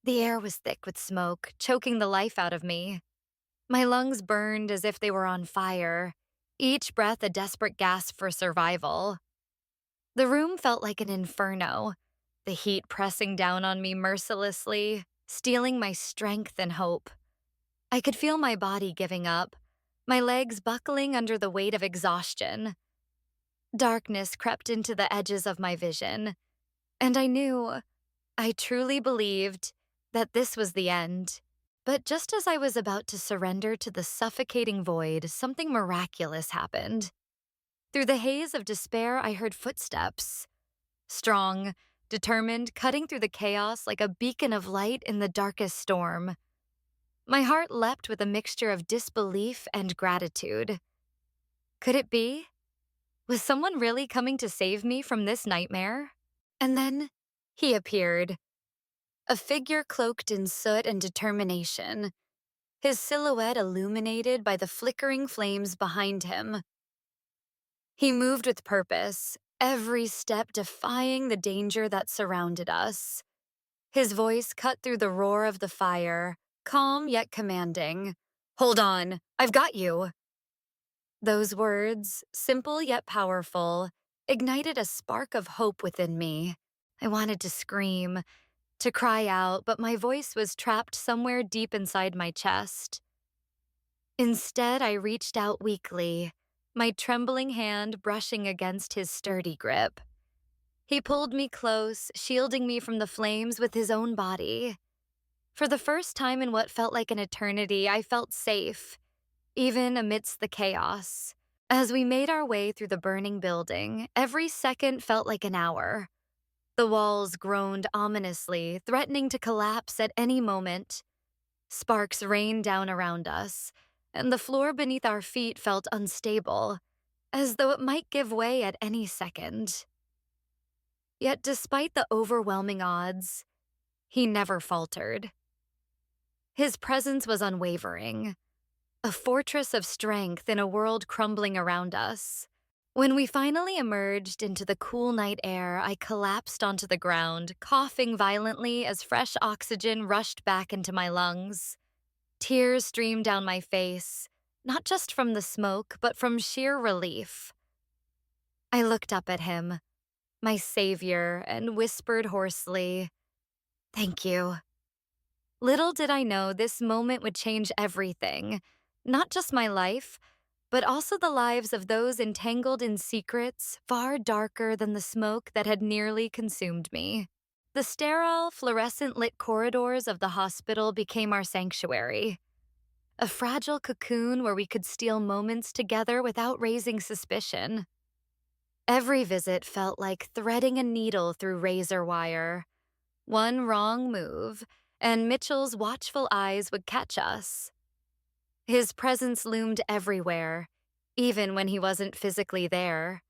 The air was thick with smoke, choking the life out of me. My lungs burned as if they were on fire, each breath a desperate gasp for survival. The room felt like an inferno, the heat pressing down on me mercilessly, stealing my strength and hope. I could feel my body giving up, my legs buckling under the weight of exhaustion. Darkness crept into the edges of my vision, and I truly believed, that this was the end. But just as I was about to surrender to the suffocating void, something miraculous happened. Through the haze of despair, I heard footsteps. Strong, determined, cutting through the chaos like a beacon of light in the darkest storm. My heart leapt with a mixture of disbelief and gratitude. Could it be? Was someone really coming to save me from this nightmare? And then he appeared, a figure cloaked in soot and determination, his silhouette illuminated by the flickering flames behind him. He moved with purpose, every step defying the danger that surrounded us. His voice cut through the roar of the fire, calm yet commanding. "Hold on, I've got you." Those words, simple yet powerful, ignited a spark of hope within me. I wanted to scream, to cry out, but my voice was trapped somewhere deep inside my chest. Instead, I reached out weakly, my trembling hand brushing against his sturdy grip. He pulled me close, shielding me from the flames with his own body. For the first time in what felt like an eternity, I felt safe, even amidst the chaos. As we made our way through the burning building, every second felt like an hour. The walls groaned ominously, threatening to collapse at any moment. Sparks rained down around us, and the floor beneath our feet felt unstable, as though it might give way at any second. Yet despite the overwhelming odds, he never faltered. His presence was unwavering, a fortress of strength in a world crumbling around us. When we finally emerged into the cool night air, I collapsed onto the ground, coughing violently as fresh oxygen rushed back into my lungs. Tears streamed down my face, not just from the smoke, but from sheer relief. I looked up at him, my savior, and whispered hoarsely, "Thank you." Little did I know this moment would change everything, not just my life, but also the lives of those entangled in secrets far darker than the smoke that had nearly consumed me. The sterile, fluorescent-lit corridors of the hospital became our sanctuary, a fragile cocoon where we could steal moments together without raising suspicion. Every visit felt like threading a needle through razor wire. One wrong move, and Mitchell's watchful eyes would catch us. His presence loomed everywhere, even when he wasn't physically there.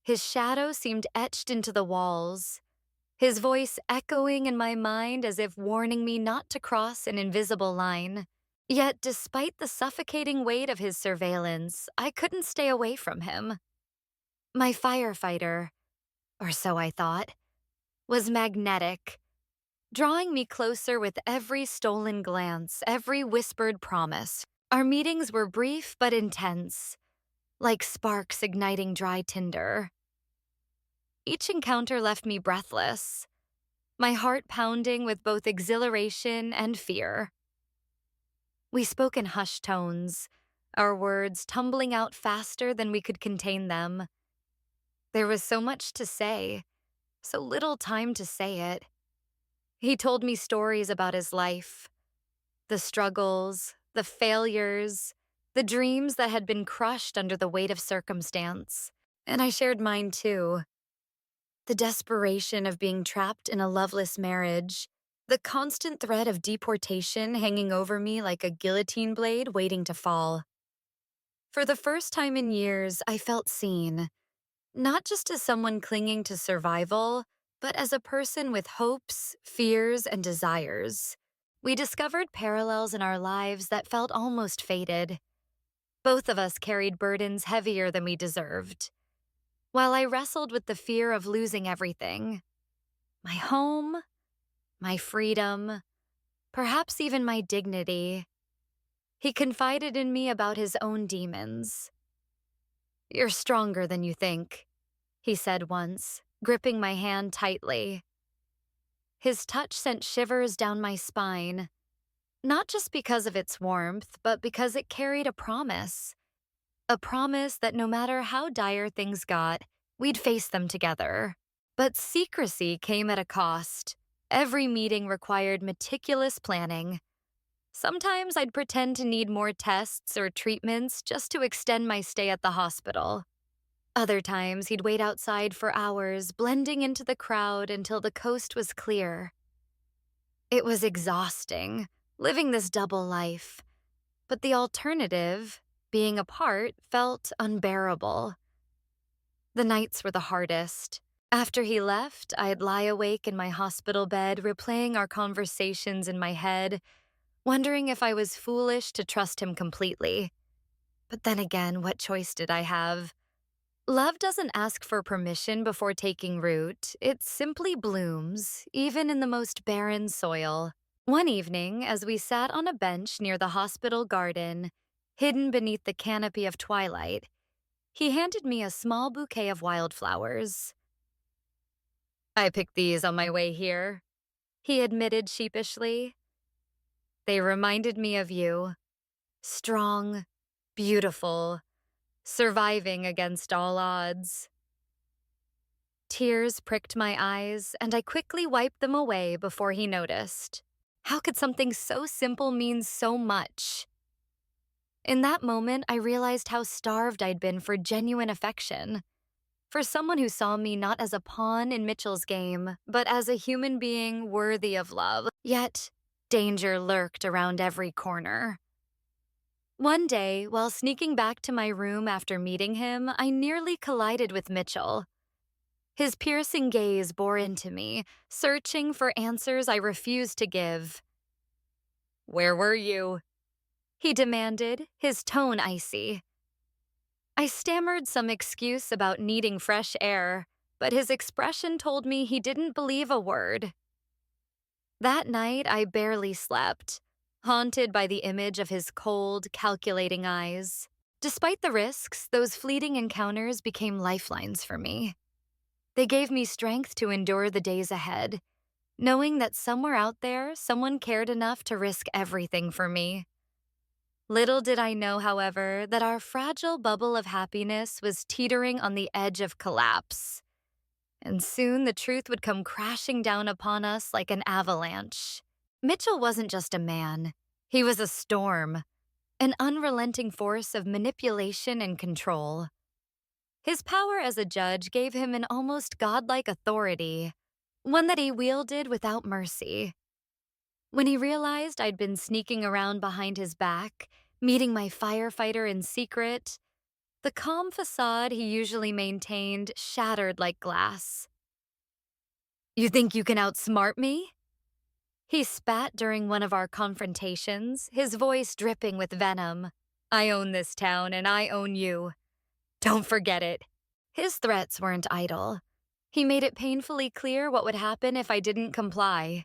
His shadow seemed etched into the walls, his voice echoing in my mind as if warning me not to cross an invisible line. Yet, despite the suffocating weight of his surveillance, I couldn't stay away from him. My firefighter, or so I thought, was magnetic, drawing me closer with every stolen glance, every whispered promise. Our meetings were brief but intense, like sparks igniting dry tinder. Each encounter left me breathless, my heart pounding with both exhilaration and fear. We spoke in hushed tones, our words tumbling out faster than we could contain them. There was so much to say, so little time to say it. He told me stories about his life, the struggles, the failures, the dreams that had been crushed under the weight of circumstance. And I shared mine too. The desperation of being trapped in a loveless marriage, the constant threat of deportation hanging over me like a guillotine blade waiting to fall. For the first time in years, I felt seen, not just as someone clinging to survival, but as a person with hopes, fears, and desires. We discovered parallels in our lives that felt almost fated. Both of us carried burdens heavier than we deserved. While I wrestled with the fear of losing everything, my home, my freedom, perhaps even my dignity. He confided in me about his own demons. "You're stronger than you think," he said once, gripping my hand tightly. His touch sent shivers down my spine, not just because of its warmth, but because it carried a promise. A promise that no matter how dire things got, we'd face them together. But secrecy came at a cost. Every meeting required meticulous planning. Sometimes I'd pretend to need more tests or treatments just to extend my stay at the hospital. Other times, he'd wait outside for hours, blending into the crowd until the coast was clear. It was exhausting, living this double life. But the alternative, being apart, felt unbearable. The nights were the hardest. After he left, I'd lie awake in my hospital bed, replaying our conversations in my head, wondering if I was foolish to trust him completely. But then again, what choice did I have? Love doesn't ask for permission before taking root. It simply blooms, even in the most barren soil. One evening, as we sat on a bench near the hospital garden, hidden beneath the canopy of twilight, he handed me a small bouquet of wildflowers. "I picked these on my way here," he admitted sheepishly. "They reminded me of you. Strong, beautiful, surviving against all odds." Tears pricked my eyes, and I quickly wiped them away before he noticed. How could something so simple mean so much? In that moment, I realized how starved I'd been for genuine affection. For someone who saw me not as a pawn in Mitchell's game, but as a human being worthy of love. Yet, danger lurked around every corner. One day, while sneaking back to my room after meeting him, I nearly collided with Mitchell. His piercing gaze bore into me, searching for answers I refused to give. "Where were you?" he demanded, his tone icy. I stammered some excuse about needing fresh air, but his expression told me he didn't believe a word. That night, I barely slept, haunted by the image of his cold, calculating eyes. Despite the risks, those fleeting encounters became lifelines for me. They gave me strength to endure the days ahead, knowing that somewhere out there, someone cared enough to risk everything for me. Little did I know, however, that our fragile bubble of happiness was teetering on the edge of collapse. And soon the truth would come crashing down upon us like an avalanche. Mitchell wasn't just a man. He was a storm, an unrelenting force of manipulation and control. His power as a judge gave him an almost godlike authority, one that he wielded without mercy. When he realized I'd been sneaking around behind his back, meeting my firefighter in secret, the calm facade he usually maintained shattered like glass. "You think you can outsmart me?" He spat during one of our confrontations, his voice dripping with venom. "I own this town and I own you. Don't forget it." His threats weren't idle. He made it painfully clear what would happen if I didn't comply.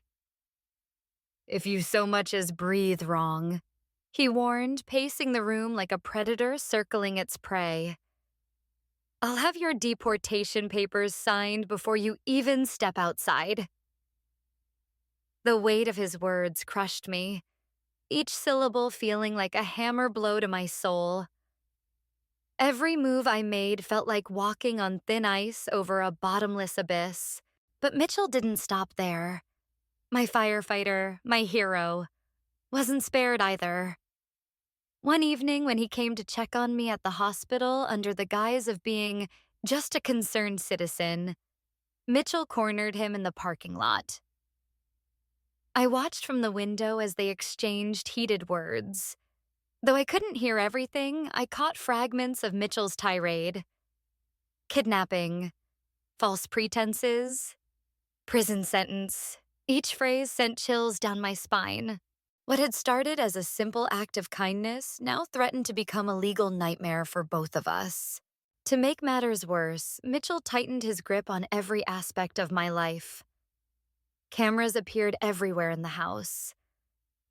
"If you so much as breathe wrong," he warned, pacing the room like a predator circling its prey, "I'll have your deportation papers signed before you even step outside." The weight of his words crushed me, each syllable feeling like a hammer blow to my soul. Every move I made felt like walking on thin ice over a bottomless abyss. But Mitchell didn't stop there. My firefighter, my hero, wasn't spared either. One evening when he came to check on me at the hospital under the guise of being just a concerned citizen, Mitchell cornered him in the parking lot. I watched from the window as they exchanged heated words. Though I couldn't hear everything, I caught fragments of Mitchell's tirade. Kidnapping, false pretenses, prison sentence. Each phrase sent chills down my spine. What had started as a simple act of kindness now threatened to become a legal nightmare for both of us. To make matters worse, Mitchell tightened his grip on every aspect of my life. Cameras appeared everywhere in the house.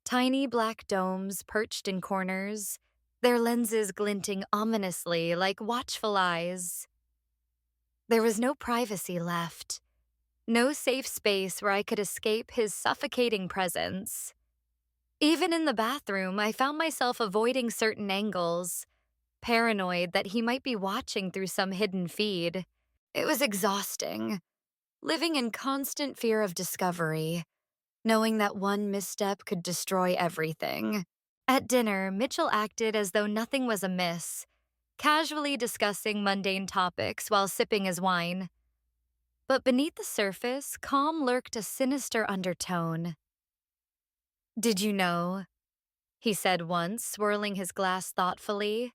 Tiny black domes perched in corners, their lenses glinting ominously like watchful eyes. There was no privacy left, no safe space where I could escape his suffocating presence. Even in the bathroom, I found myself avoiding certain angles, paranoid that he might be watching through some hidden feed. It was exhausting, living in constant fear of discovery, knowing that one misstep could destroy everything. At dinner, Mitchell acted as though nothing was amiss, casually discussing mundane topics while sipping his wine. But beneath the surface, calm lurked a sinister undertone. "Did you know," he said once, swirling his glass thoughtfully,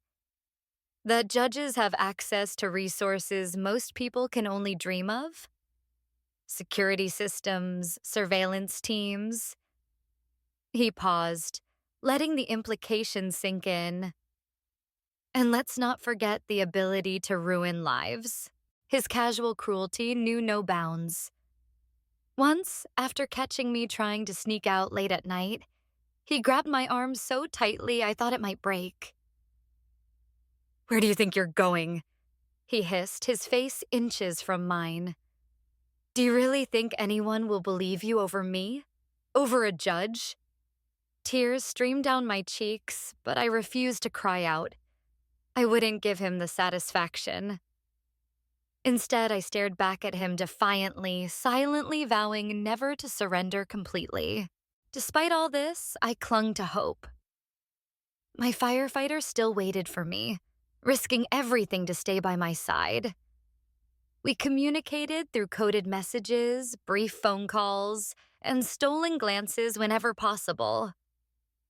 "that judges have access to resources most people can only dream of? Security systems, surveillance teams." He paused, letting the implications sink in. "And let's not forget the ability to ruin lives." His casual cruelty knew no bounds. Once, after catching me trying to sneak out late at night, he grabbed my arm so tightly I thought it might break. "Where do you think you're going?" he hissed, his face inches from mine. "Do you really think anyone will believe you over me? Over a judge?" Tears streamed down my cheeks, but I refused to cry out. I wouldn't give him the satisfaction. Instead, I stared back at him defiantly, silently vowing never to surrender completely. Despite all this, I clung to hope. My firefighter still waited for me, risking everything to stay by my side. We communicated through coded messages, brief phone calls, and stolen glances whenever possible.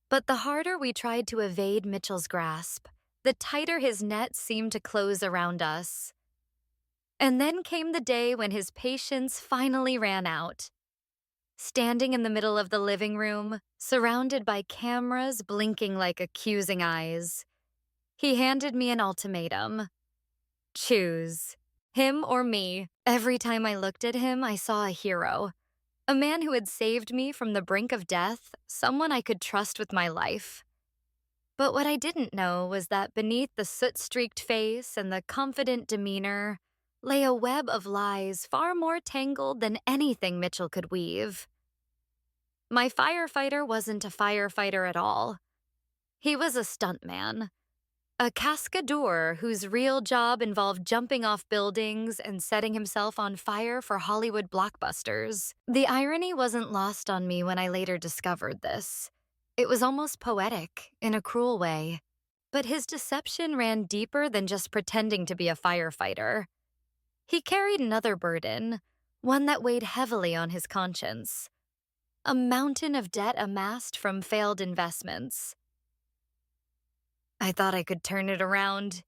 But the harder we tried to evade Mitchell's grasp, the tighter his net seemed to close around us. And then came the day when his patience finally ran out. Standing in the middle of the living room, surrounded by cameras blinking like accusing eyes, he handed me an ultimatum. Choose. Him or me. Every time I looked at him, I saw a hero. A man who had saved me from the brink of death, someone I could trust with my life. But what I didn't know was that beneath the soot-streaked face and the confident demeanor lay a web of lies far more tangled than anything Mitchell could weave. My firefighter wasn't a firefighter at all. He was a stuntman, a cascadeur whose real job involved jumping off buildings and setting himself on fire for Hollywood blockbusters. The irony wasn't lost on me when I later discovered this. It was almost poetic, in a cruel way. But his deception ran deeper than just pretending to be a firefighter. He carried another burden, one that weighed heavily on his conscience. A mountain of debt amassed from failed investments. "I thought I could turn it around,"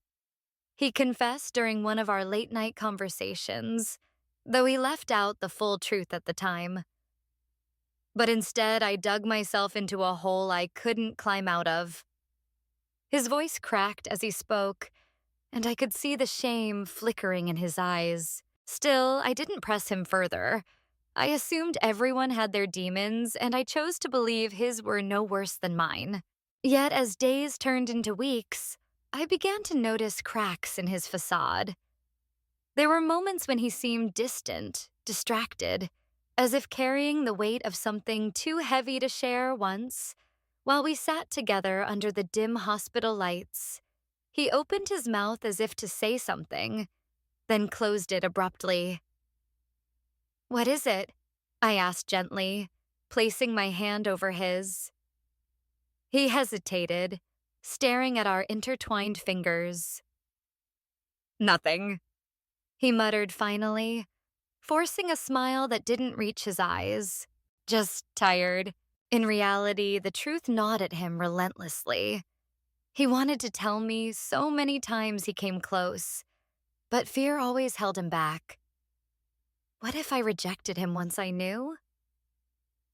he confessed during one of our late-night conversations, though he left out the full truth at the time. But instead, I dug myself into a hole I couldn't climb out of. His voice cracked as he spoke, and I could see the shame flickering in his eyes. Still, I didn't press him further. I assumed everyone had their demons, and I chose to believe his were no worse than mine. Yet as days turned into weeks, I began to notice cracks in his facade. There were moments when he seemed distant, distracted, as if carrying the weight of something too heavy to share once. While we sat together under the dim hospital lights, he opened his mouth as if to say something, then closed it abruptly. "What is it?" I asked gently, placing my hand over his. He hesitated, staring at our intertwined fingers. "Nothing," he muttered finally, forcing a smile that didn't reach his eyes. "Just tired." In reality, the truth gnawed at him relentlessly. He wanted to tell me so many times he came close, but fear always held him back. What if I rejected him once I knew?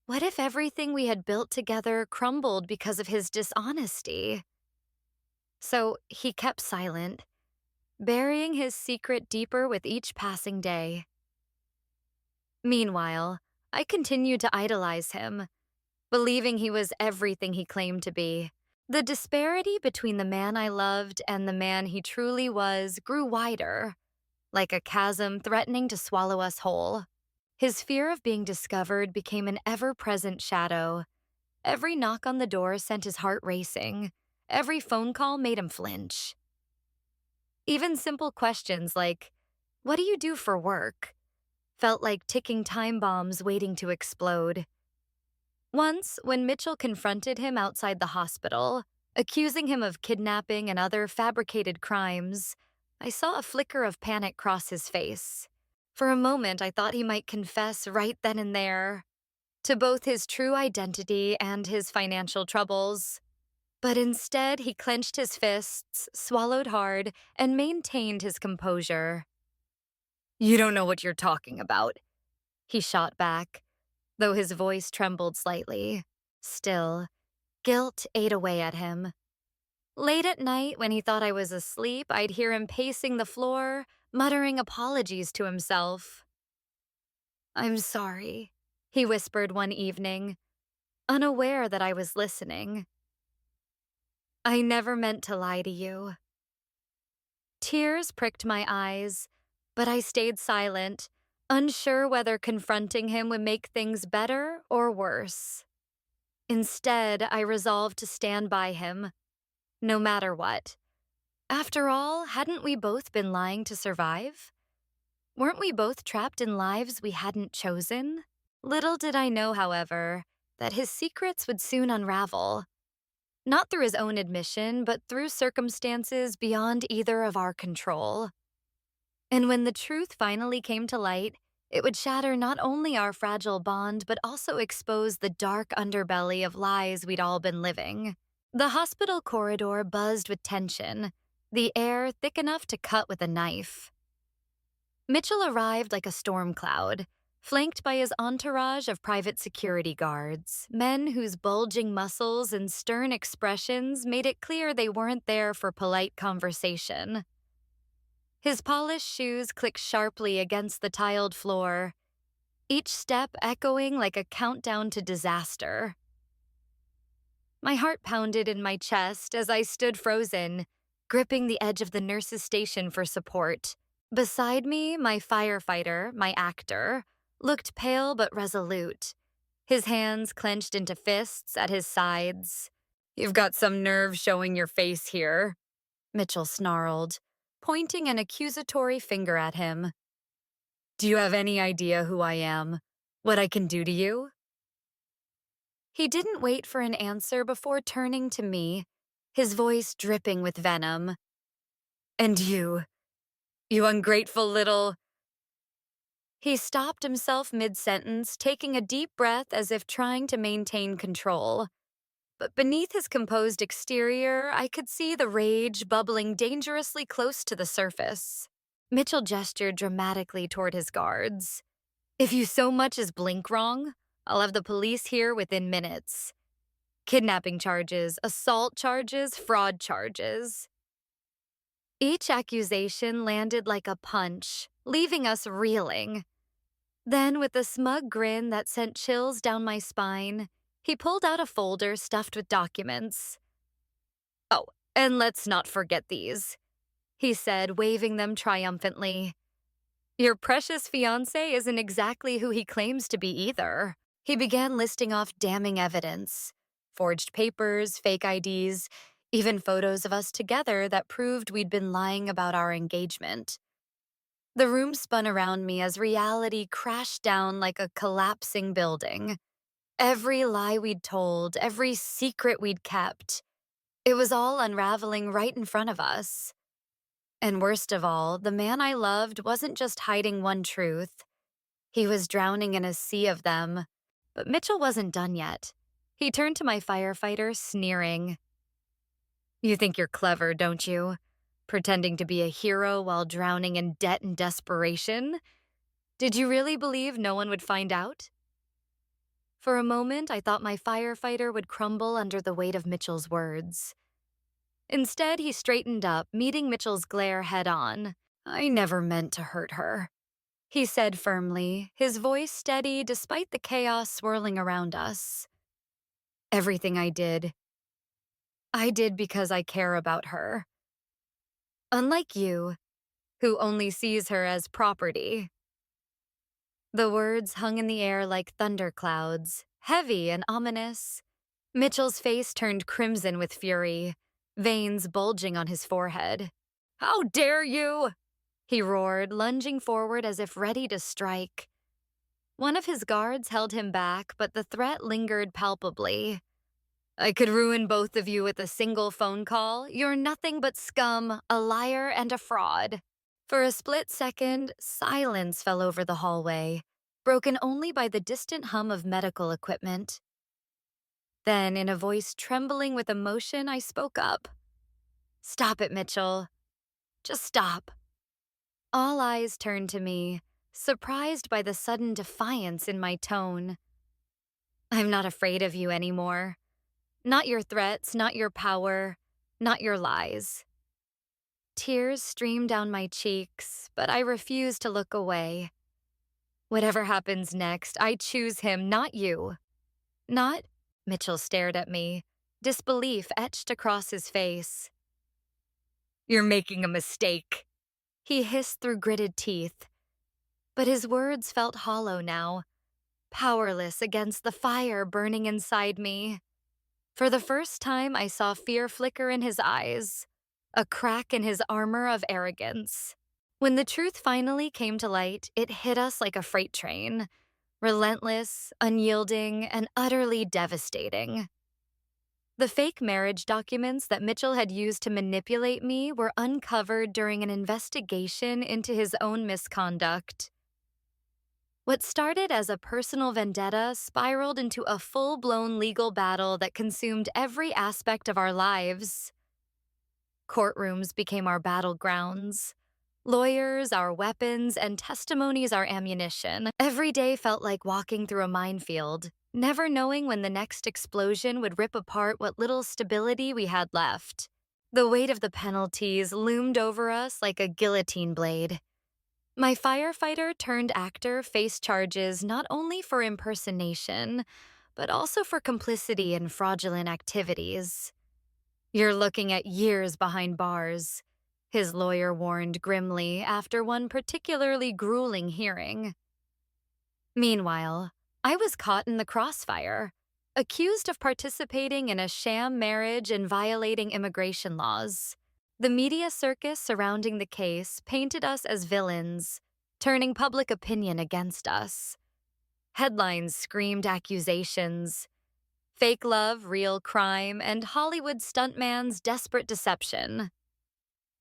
What if everything we had built together crumbled because of his dishonesty? So he kept silent, burying his secret deeper with each passing day. Meanwhile, I continued to idolize him, believing he was everything he claimed to be. The disparity between the man I loved and the man he truly was grew wider, like a chasm threatening to swallow us whole. His fear of being discovered became an ever-present shadow. Every knock on the door sent his heart racing. Every phone call made him flinch. Even simple questions like, "What do you do for work?" felt like ticking time bombs waiting to explode. Once, when Mitchell confronted him outside the hospital, accusing him of kidnapping and other fabricated crimes, I saw a flicker of panic cross his face. For a moment, I thought he might confess right then and there to both his true identity and his financial troubles. But instead, he clenched his fists, swallowed hard, and maintained his composure. "You don't know what you're talking about," he shot back, though his voice trembled slightly. Still, guilt ate away at him. Late at night, when he thought I was asleep, I'd hear him pacing the floor, muttering apologies to himself. "I'm sorry," he whispered one evening, unaware that I was listening. "I never meant to lie to you." Tears pricked my eyes, but I stayed silent, unsure whether confronting him would make things better or worse. Instead, I resolved to stand by him, no matter what. After all, hadn't we both been lying to survive? Weren't we both trapped in lives we hadn't chosen? Little did I know, however, that his secrets would soon unravel. Not through his own admission, but through circumstances beyond either of our control. And when the truth finally came to light, it would shatter not only our fragile bond, but also expose the dark underbelly of lies we'd all been living. The hospital corridor buzzed with tension, the air thick enough to cut with a knife. Mitchell arrived like a storm cloud, flanked by his entourage of private security guards, men whose bulging muscles and stern expressions made it clear they weren't there for polite conversation. His polished shoes clicked sharply against the tiled floor, each step echoing like a countdown to disaster. My heart pounded in my chest as I stood frozen, gripping the edge of the nurse's station for support. Beside me, my firefighter, my actor, looked pale but resolute, his hands clenched into fists at his sides. "You've got some nerve showing your face here," Mitchell snarled, pointing an accusatory finger at him. "Do you have any idea who I am? What I can do to you?" He didn't wait for an answer before turning to me, his voice dripping with venom. "And you ungrateful little—" He stopped himself mid-sentence, taking a deep breath as if trying to maintain control. But beneath his composed exterior, I could see the rage bubbling dangerously close to the surface. Mitchell gestured dramatically toward his guards. "If you so much as blink wrong, I'll have the police here within minutes. Kidnapping charges, assault charges, fraud charges." Each accusation landed like a punch, leaving us reeling. Then, with a smug grin that sent chills down my spine, he pulled out a folder stuffed with documents. "Oh, and let's not forget these," he said, waving them triumphantly. "Your precious fiancé isn't exactly who he claims to be either." He began listing off damning evidence: forged papers, fake IDs, even photos of us together that proved we'd been lying about our engagement. The room spun around me as reality crashed down like a collapsing building. Every lie we'd told, every secret we'd kept, it was all unraveling right in front of us. And worst of all, the man I loved wasn't just hiding one truth. He was drowning in a sea of them. But Mitchell wasn't done yet. He turned to my firefighter, sneering. "You think you're clever, don't you? Pretending to be a hero while drowning in debt and desperation? Did you really believe no one would find out?" For a moment, I thought my firefighter would crumble under the weight of Mitchell's words. Instead, he straightened up, meeting Mitchell's glare head-on. "I never meant to hurt her," he said firmly, his voice steady despite the chaos swirling around us. Everything I did because I care about her. Unlike you, who only sees her as property. The words hung in the air like thunderclouds, heavy and ominous. Mitchell's face turned crimson with fury, veins bulging on his forehead. "How dare you!" he roared, lunging forward as if ready to strike. One of his guards held him back, but the threat lingered palpably. "I could ruin both of you with a single phone call. You're nothing but scum, a liar, and a fraud." For a split second, silence fell over the hallway, broken only by the distant hum of medical equipment. Then, in a voice trembling with emotion, I spoke up. "Stop it, Mitchell. Just stop." All eyes turned to me, surprised by the sudden defiance in my tone. "I'm not afraid of you anymore. Not your threats, not your power, not your lies." Tears streamed down my cheeks, but I refused to look away. "Whatever happens next, I choose him, not you." "Not?" Mitchell stared at me, disbelief etched across his face. "You're making a mistake," he hissed through gritted teeth. But his words felt hollow now, powerless against the fire burning inside me. For the first time, I saw fear flicker in his eyes, a crack in his armor of arrogance. When the truth finally came to light, it hit us like a freight train, relentless, unyielding, and utterly devastating. The fake marriage documents that Mitchell had used to manipulate me were uncovered during an investigation into his own misconduct. What started as a personal vendetta spiraled into a full-blown legal battle that consumed every aspect of our lives. Courtrooms became our battlegrounds. Lawyers, our weapons, and testimonies, our ammunition. Every day felt like walking through a minefield, never knowing when the next explosion would rip apart what little stability we had left. The weight of the penalties loomed over us like a guillotine blade. My firefighter-turned-actor faced charges not only for impersonation, but also for complicity in fraudulent activities. "You're looking at years behind bars," his lawyer warned grimly after one particularly grueling hearing. Meanwhile, I was caught in the crossfire, accused of participating in a sham marriage and violating immigration laws. The media circus surrounding the case painted us as villains, turning public opinion against us. Headlines screamed accusations: fake love, real crime, and Hollywood stuntman's desperate deception.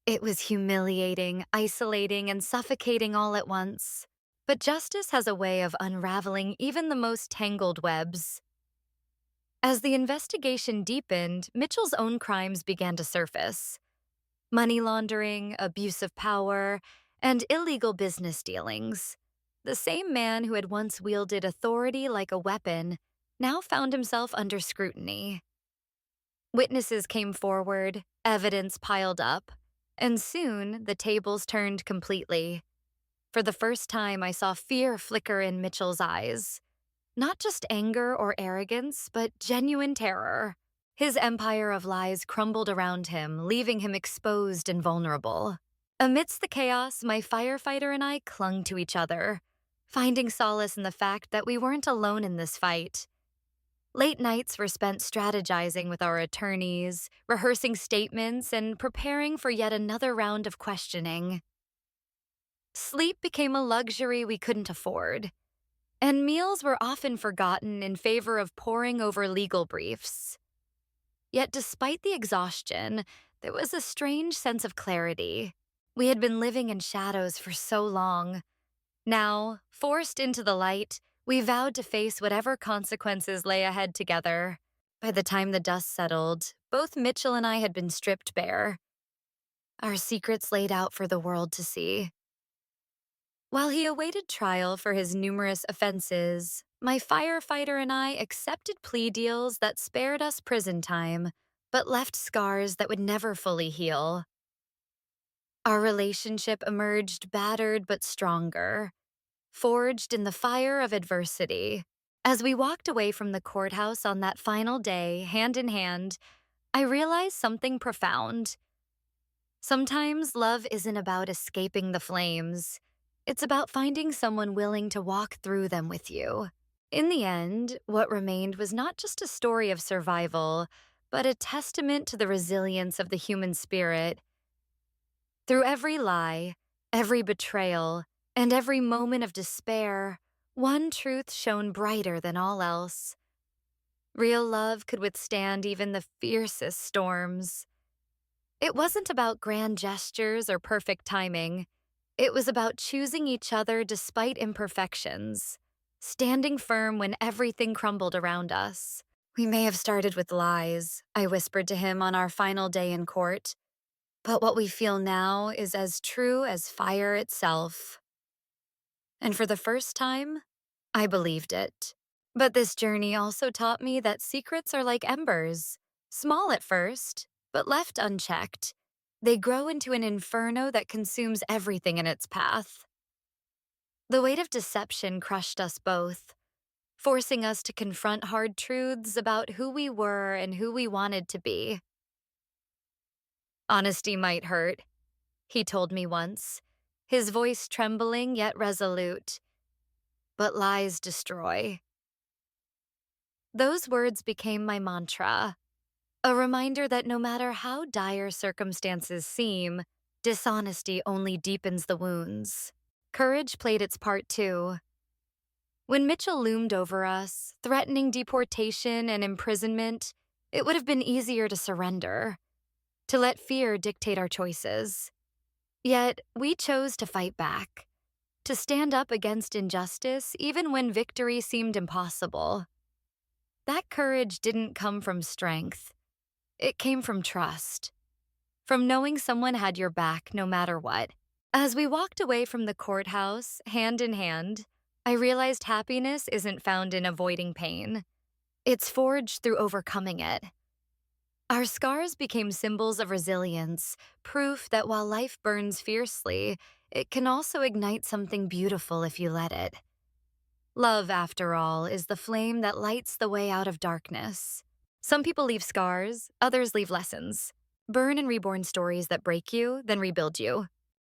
It was humiliating, isolating, and suffocating all at once. But justice has a way of unraveling even the most tangled webs. As the investigation deepened, Mitchell's own crimes began to surface: money laundering, abuse of power, and illegal business dealings. The same man who had once wielded authority like a weapon now found himself under scrutiny. Witnesses came forward, evidence piled up, and soon the tables turned completely. For the first time, I saw fear flicker in Mitchell's eyes. Not just anger or arrogance, but genuine terror. His empire of lies crumbled around him, leaving him exposed and vulnerable. Amidst the chaos, my firefighter and I clung to each other, finding solace in the fact that we weren't alone in this fight. Late nights were spent strategizing with our attorneys, rehearsing statements, and preparing for yet another round of questioning. Sleep became a luxury we couldn't afford, and meals were often forgotten in favor of poring over legal briefs. Yet despite the exhaustion, there was a strange sense of clarity. We had been living in shadows for so long. Now, forced into the light, we vowed to face whatever consequences lay ahead together. By the time the dust settled, both Mitchell and I had been stripped bare, our secrets laid out for the world to see. While he awaited trial for his numerous offenses, my firefighter and I accepted plea deals that spared us prison time, but left scars that would never fully heal. Our relationship emerged battered but stronger, forged in the fire of adversity. As we walked away from the courthouse on that final day, hand in hand, I realized something profound. Sometimes love isn't about escaping the flames, it's about finding someone willing to walk through them with you. In the end, what remained was not just a story of survival, but a testament to the resilience of the human spirit. Through every lie, every betrayal, and every moment of despair, one truth shone brighter than all else. Real love could withstand even the fiercest storms. It wasn't about grand gestures or perfect timing. It was about choosing each other despite imperfections, standing firm when everything crumbled around us. We may have started with lies, I whispered to him on our final day in court, but what we feel now is as true as fire itself. And for the first time, I believed it. But this journey also taught me that secrets are like embers, small at first, but left unchecked. They grow into an inferno that consumes everything in its path. The weight of deception crushed us both, forcing us to confront hard truths about who we were and who we wanted to be. Honesty might hurt, he told me once, his voice trembling yet resolute. But lies destroy. Those words became my mantra, a reminder that no matter how dire circumstances seem, dishonesty only deepens the wounds. Courage played its part too. When Mitchell loomed over us, threatening deportation and imprisonment, it would have been easier to surrender, to let fear dictate our choices. Yet, we chose to fight back, to stand up against injustice even when victory seemed impossible. That courage didn't come from strength. It came from trust, from knowing someone had your back no matter what. As we walked away from the courthouse, hand in hand, I realized happiness isn't found in avoiding pain. It's forged through overcoming it. Our scars became symbols of resilience, proof that while life burns fiercely, it can also ignite something beautiful if you let it. Love, after all, is the flame that lights the way out of darkness. Some people leave scars, others leave lessons. Burn and reborn stories that break you, then rebuild you.